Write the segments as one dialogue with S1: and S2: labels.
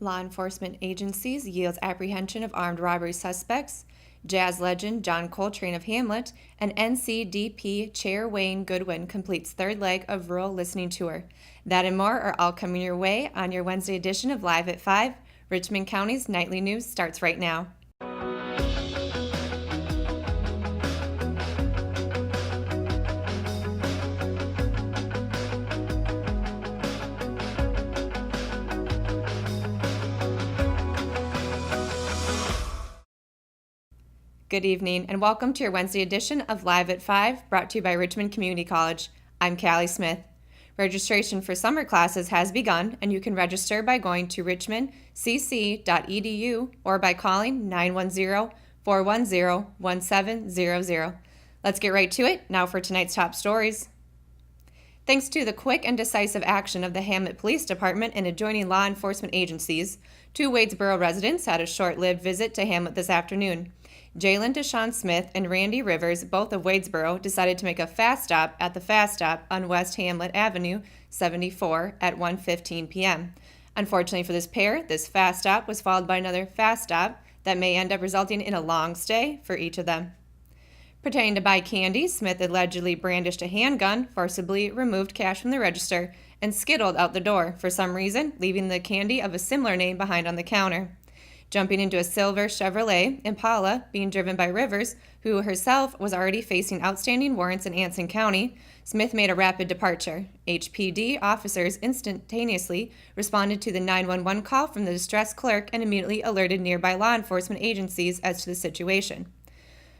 S1: law enforcement agencies yields apprehension of armed robbery suspects. Jazz legend John Coltrane of Hamlet and NCDP Chair Wayne Goodwin completes third leg of Rural Listening Tour. That and more are all coming your way on your Wednesday edition of Live at 5. Richmond County's Nightly News starts right now. Good evening and welcome to your Wednesday edition of Live at 5, brought to you by Richmond Community College. I'm Callie Smith. Registration for summer classes has begun, and you can register by going to richmondcc.edu or by calling 910-410-1700. Let's get right to it. Now for tonight's top stories. Thanks to the quick and decisive action of the Hamlet Police Department and adjoining law enforcement agencies, 2 Wadesboro residents had a short-lived visit to Hamlet this afternoon. Jalen Deshaun Smith and Randy Rivers, both of Wadesboro, decided to make a fast stop at the Fast Stop on West Hamlet Avenue 74 at 1:15 p.m. Unfortunately for this pair, this fast stop was followed by another fast stop that may end up resulting in a long stay for each of them. Pretending to buy candy, Smith allegedly brandished a handgun, forcibly removed cash from the register, and skittled out the door for some reason, leaving the candy of a similar name behind on the counter. Jumping into a silver Chevrolet Impala being driven by Rivers, who herself was already facing outstanding warrants in Anson County, Smith made a rapid departure. HPD officers instantaneously responded to the 911 call from the distressed clerk and immediately alerted nearby law enforcement agencies as to the situation.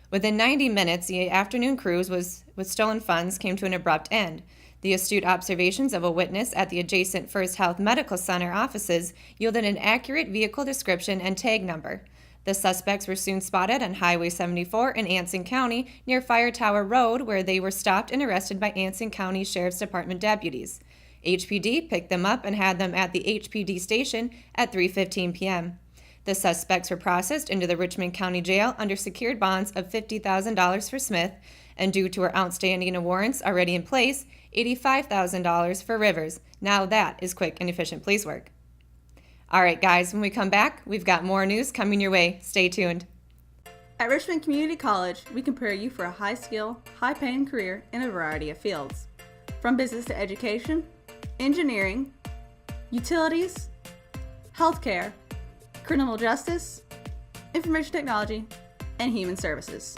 S1: Within 90 minutes, the afternoon cruise with stolen funds came to an abrupt end. The astute observations of a witness at the adjacent First Health Medical Center offices yielded an accurate vehicle description and tag number. The suspects were soon spotted on Highway 74 in Anson County near Fire Tower Road, where they were stopped and arrested by Anson County Sheriff's Department deputies. HPD picked them up and had them at the HPD station at 3:15 p.m. The suspects were processed into the Richmond County Jail under secured bonds of $50,000 for Smith, and due to her outstanding warrants already in place, $85,000 for Rivers. Now that is quick and efficient police work. All right, guys, when we come back, we've got more news coming your way. Stay tuned.
S2: At Richmond Community College, we can prepare you for a high-skill, high-paying career in a variety of fields. From business to education, engineering, utilities, healthcare, criminal justice, information technology, and human services.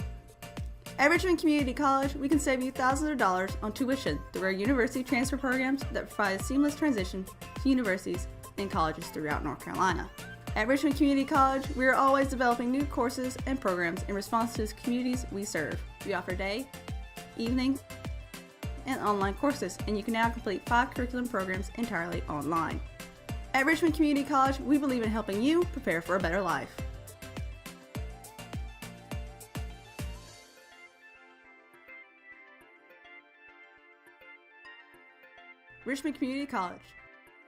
S2: At Richmond Community College, we can save you thousands of dollars on tuition through our university transfer programs that provide a seamless transition to universities and colleges throughout North Carolina. At Richmond Community College, we are always developing new courses and programs in response to the communities we serve. We offer day, evening, and online courses, and you can now complete 5 curriculum programs entirely online. At Richmond Community College, we believe in helping you prepare for a better life. Richmond Community College.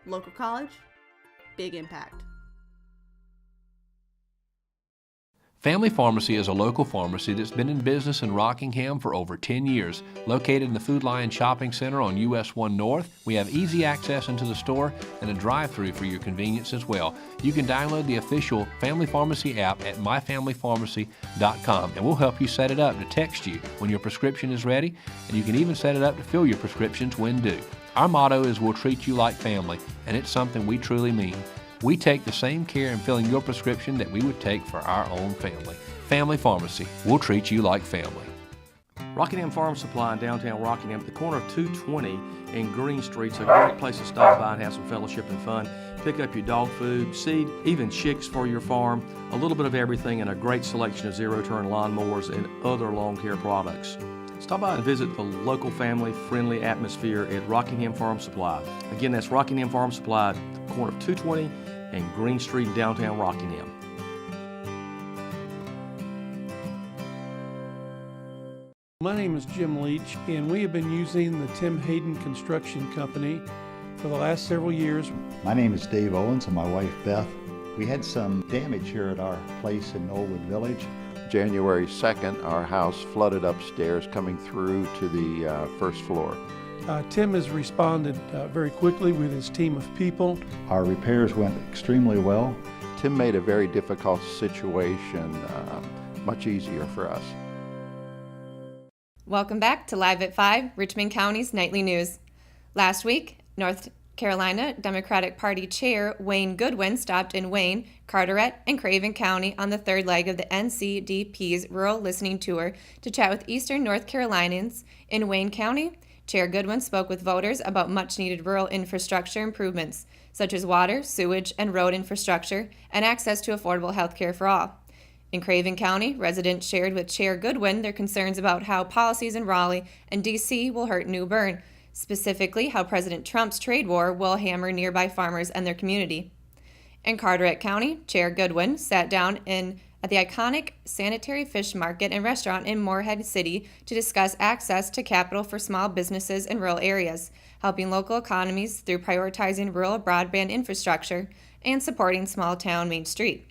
S2: Local college, big impact.
S3: Family Pharmacy is a local pharmacy that's been in business in Rockingham for over 10 years. Located in the Food Lion Shopping Center on US 1 North, we have easy access into the store and a drive-thru for your convenience as well. You can download the official Family Pharmacy app at myfamilypharmacy.com, and we'll help you set it up to text you when your prescription is ready, and you can even set it up to fill your prescriptions when due. Our motto is we'll treat you like family, and it's something we truly mean. We take the same care in filling your prescription that we would take for our own family. Family Pharmacy, we'll treat you like family.
S4: Rockingham Farm Supply in downtown Rockingham at the corner of 220 and Green Street's a great place to stop by and have some fellowship and fun. Pick up your dog food, seed, even chicks for your farm, a little bit of everything, and a great selection of zero-turn lawnmowers and other lawn care products. Stop by and visit the local family-friendly atmosphere at Rockingham Farm Supply. Again, that's Rockingham Farm Supply, corner of 220 and Green Street in downtown Rockingham.
S5: My name is Jim Leach, and we have been using the Tim Hayden Construction Company for the last several years.
S6: My name is Dave Owens and my wife Beth. We had some damage here at our place in Knollwood Village.
S7: January 2nd, our house flooded upstairs coming through to the first floor.
S5: Tim has responded very quickly with his team of people.
S6: Our repairs went extremely well.
S7: Tim made a very difficult situation much easier for us.
S1: Welcome back to Live at 5, Richmond County's nightly news. Last week, North Carolina Democratic Party Chair Wayne Goodwin stopped in Wayne, Carteret, and Craven County on the third leg of the NCDP's Rural Listening Tour to chat with Eastern North Carolinians. In Wayne County, Chair Goodwin spoke with voters about much-needed rural infrastructure improvements, such as water, sewage, and road infrastructure, and access to affordable health care for all. In Craven County, residents shared with Chair Goodwin their concerns about how policies in Raleigh and D.C. will hurt New Bern, specifically how President Trump's trade war will hammer nearby farmers and their community. In Carteret County, Chair Goodwin sat down at the iconic Sanitary Fish Market and Restaurant in Morehead City to discuss access to capital for small businesses in rural areas, helping local economies through prioritizing rural broadband infrastructure and supporting small-town Main Street.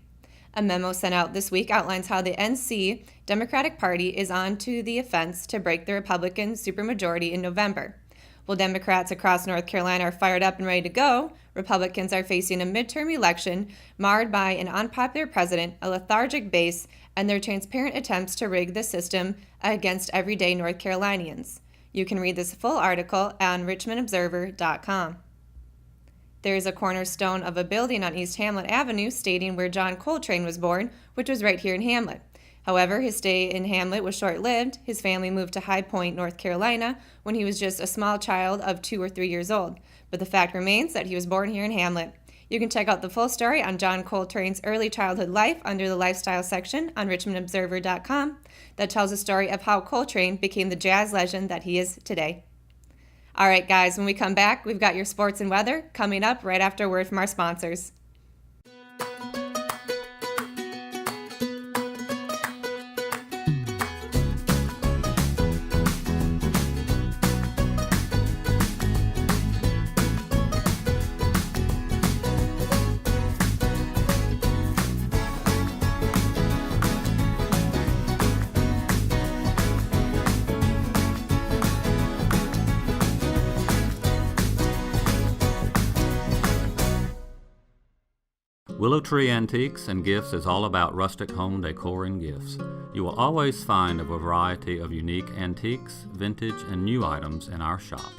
S1: A memo sent out this week outlines how the NC Democratic Party is on to the offense to break the Republican supermajority in November. While Democrats across North Carolina are fired up and ready to go, Republicans are facing a midterm election marred by an unpopular president, a lethargic base, and their transparent attempts to rig the system against everyday North Carolinians. You can read this full article on richmondobserver.com. There is a cornerstone of a building on East Hamlet Avenue stating where John Coltrane was born, which was right here in Hamlet. However, his stay in Hamlet was short-lived. His family moved to High Point, North Carolina, when he was just a small child of 2 or 3 years old. But the fact remains that he was born here in Hamlet. You can check out the full story on John Coltrane's early childhood life under the lifestyle section on richmondobserver.com that tells the story of how Coltrane became the jazz legend that he is today. All right, guys, when we come back, we've got your sports and weather coming up right after a word from our sponsors.
S8: Willow Tree Antiques and Gifts is all about rustic home decor and gifts. You will always find a variety of unique antiques, vintage, and new items in our shop.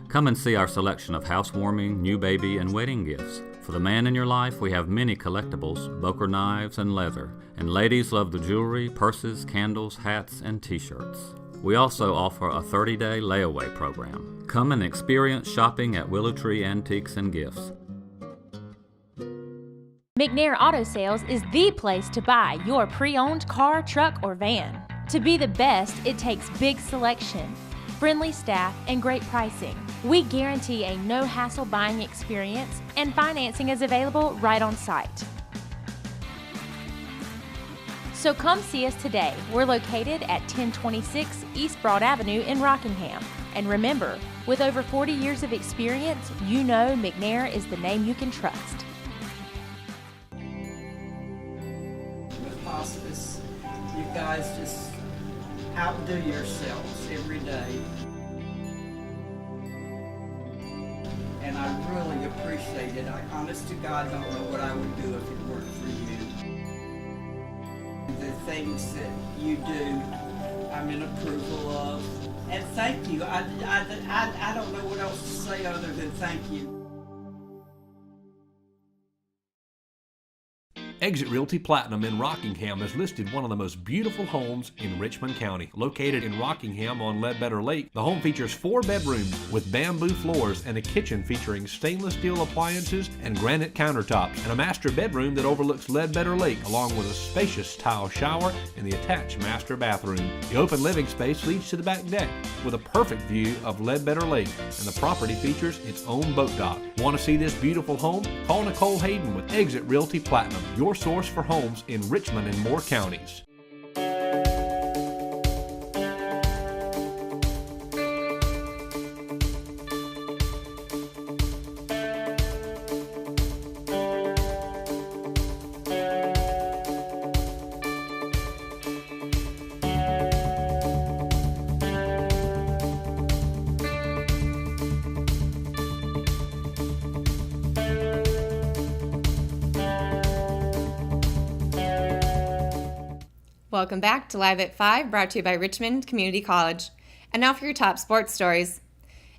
S8: Come and see our selection of housewarming, new baby, and wedding gifts. For the man in your life, we have many collectibles, Boker knives, and leather. And ladies love the jewelry, purses, candles, hats, and t-shirts. We also offer a 30-day layaway program. Come and experience shopping at Willow Tree Antiques and Gifts.
S9: McNair Auto Sales is the place to buy your pre-owned car, truck, or van. To be the best, it takes big selection, friendly staff, and great pricing. We guarantee a no-hassle buying experience, and financing is available right on site. So come see us today. We're located at 1026 East Broad Avenue in Rockingham. And remember, with over 40 years of experience, you know McNair is the name you can trust.
S10: Hospice, you guys just outdo yourselves every day, and I really appreciate it. I honest to God don't know what I would do if it weren't for you. The things that you do, I'm in approval of, and thank you. I don't know what else to say other than thank you.
S3: Exit Realty Platinum in Rockingham has listed one of the most beautiful homes in Richmond County. Located in Rockingham on Ledbetter Lake, the home features 4 bedrooms with bamboo floors and a kitchen featuring stainless steel appliances and granite countertops, and a master bedroom that overlooks Ledbetter Lake, along with a spacious tile shower and the attached master bathroom. The open living space leads to the back deck with a perfect view of Ledbetter Lake, and the property features its own boat dock. Want to see this beautiful home? Call Nicole Hayden with Exit Realty Platinum, your source for homes in Richmond and Moore counties.
S1: Welcome back to Live at 5, brought to you by Richmond Community College. And now for your top sports stories.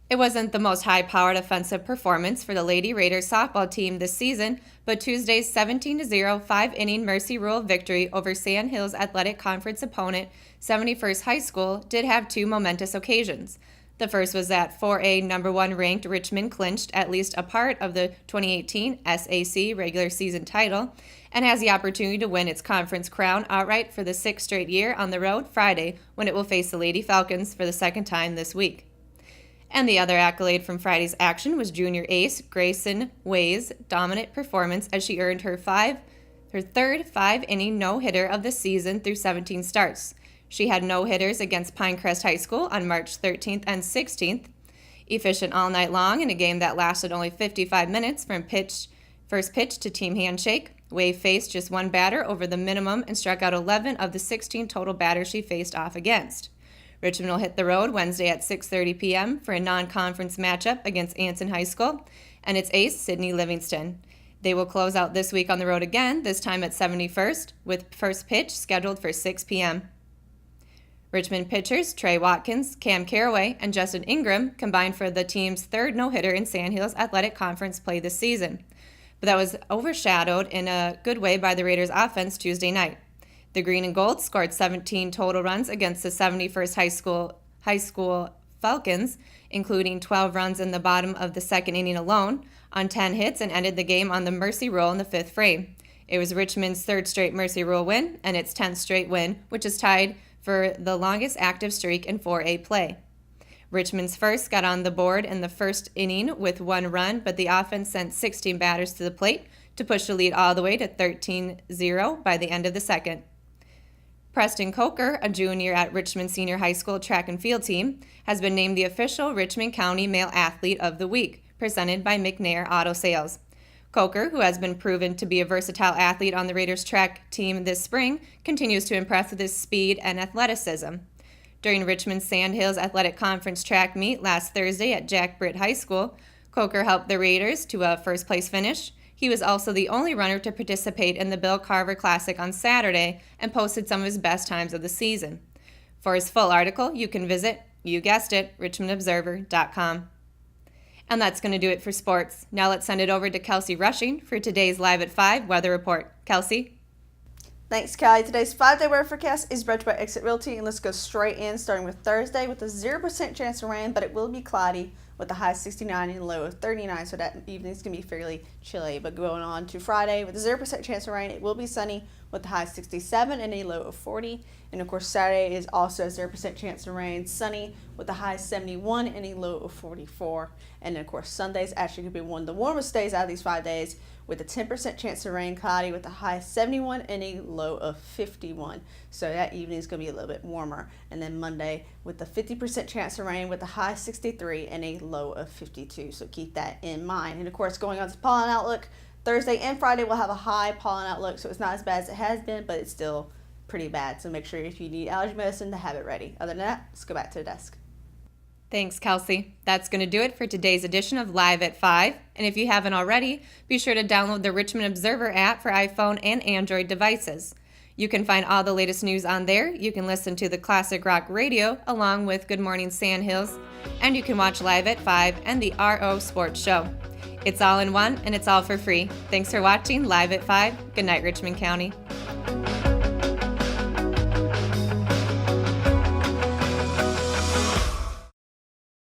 S1: It wasn't the most high-powered offensive performance for the Lady Raiders softball team this season, but Tuesday's 17-0 five-inning Mercy Rule victory over Sand Hills Athletic Conference opponent 71st High School did have two momentous occasions. The first was that 4A number 1 ranked Richmond clinched at least a part of the 2018 SAC regular season title and has the opportunity to win its conference crown outright for the 6th straight year on the road Friday when it will face the Lady Falcons for the second time this week. And the other accolade from Friday's action was junior ace Grayson Way's dominant performance as she earned her third five-inning no-hitter of the season through 17 starts. She had no-hitters against Pinecrest High School on March 13th and 16th. Efficient all night long in a game that lasted only 55 minutes from first pitch to team handshake, Way faced just one batter over the minimum and struck out 11 of the 16 total batters she faced off against. Richmond will hit the road Wednesday at 6:30 p.m. for a non-conference matchup against Anson High School and its ace, Sydney Livingston. They will close out this week on the road again, this time at 71st, with first pitch scheduled for 6 p.m. Richmond pitchers Trey Watkins, Cam Caraway, and Justin Ingram combined for the team's third no-hitter in Sand Hills Athletic Conference play this season. But that was overshadowed in a good way by the Raiders' offense Tuesday night. The Green and Gold scored 17 total runs against the 71st High School Falcons, including 12 runs in the bottom of the second inning alone, on 10 hits, and ended the game on the Mercy Rule in the fifth frame. It was Richmond's third straight Mercy Rule win and its 10th straight win, which is tied for the longest active streak in 4A play. Richmond's first got on the board in the first inning with one run, but the offense sent 16 batters to the plate to push the lead all the way to 13-0 by the end of the second. Preston Coker, a junior at Richmond Senior High School track and field team, has been named the official Richmond County Male Athlete of the Week, presented by McNair Auto Sales. Coker, who has been proven to be a versatile athlete on the Raiders track team this spring, continues to impress with his speed and athleticism. During Richmond's Sand Hills Athletic Conference track meet last Thursday at Jack Britt High School, Coker helped the Raiders to a first-place finish. He was also the only runner to participate in the Bill Carver Classic on Saturday and posted some of his best times of the season. For his full article, you can visit, you guessed it, richmondobserver.com. And that's going to do it for sports. Now let's send it over to Kelsey Rushing for today's Live at 5 weather report. Kelsey?
S2: Thanks, Callie. Today's 5-day weather forecast is brought to you by Exit Realty, and let's go straight in, starting with Thursday with a 0% chance of rain, but it will be cloudy with a high of 69 and a low of 39, so that evening's going to be fairly chilly. But going on to Friday with a 0% chance of rain, it will be sunny with a high of 67 and a low of 40. And of course, Saturday is also a 0% chance of rain, sunny with a high of 71 and a low of 44. And then, of course, Sunday's actually going to be one of the warmest days out of these 5 days with a 10% chance of rain, cloudy with a high of 71 and a low of 51. So that evening is going to be a little bit warmer. And then Monday with a 50% chance of rain with a high of 63 and a low of 52. So keep that in mind. And of course, going on to pollen outlook, Thursday and Friday will have a high pollen outlook, so it's not as bad as it has been, but it's still pretty bad. So make sure if you need allergy medicine to have it ready. Other than that, let's go back to the desk.
S1: Thanks, Kelsey. That's going to do it for today's edition of Live at 5. And if you haven't already, be sure to download the Richmond Observer app for iPhone and Android devices. You can find all the latest news on there. You can listen to the classic rock radio along with Good Morning Sand Hills. And you can watch Live at 5 and the RO Sports Show. It's all in one and it's all for free. Thanks for watching Live at 5. Good night, Richmond County.